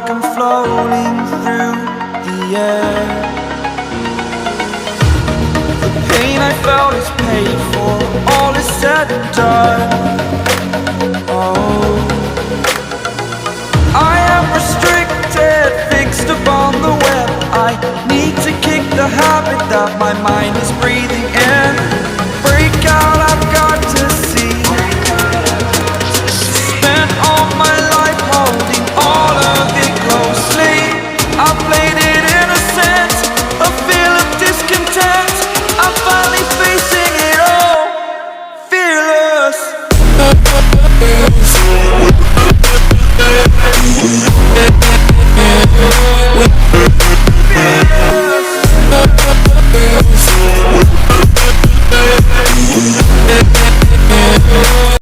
like I'm floating through the air. The pain I felt is paid for, all is said and done. Oh, I am restricted, fixed upon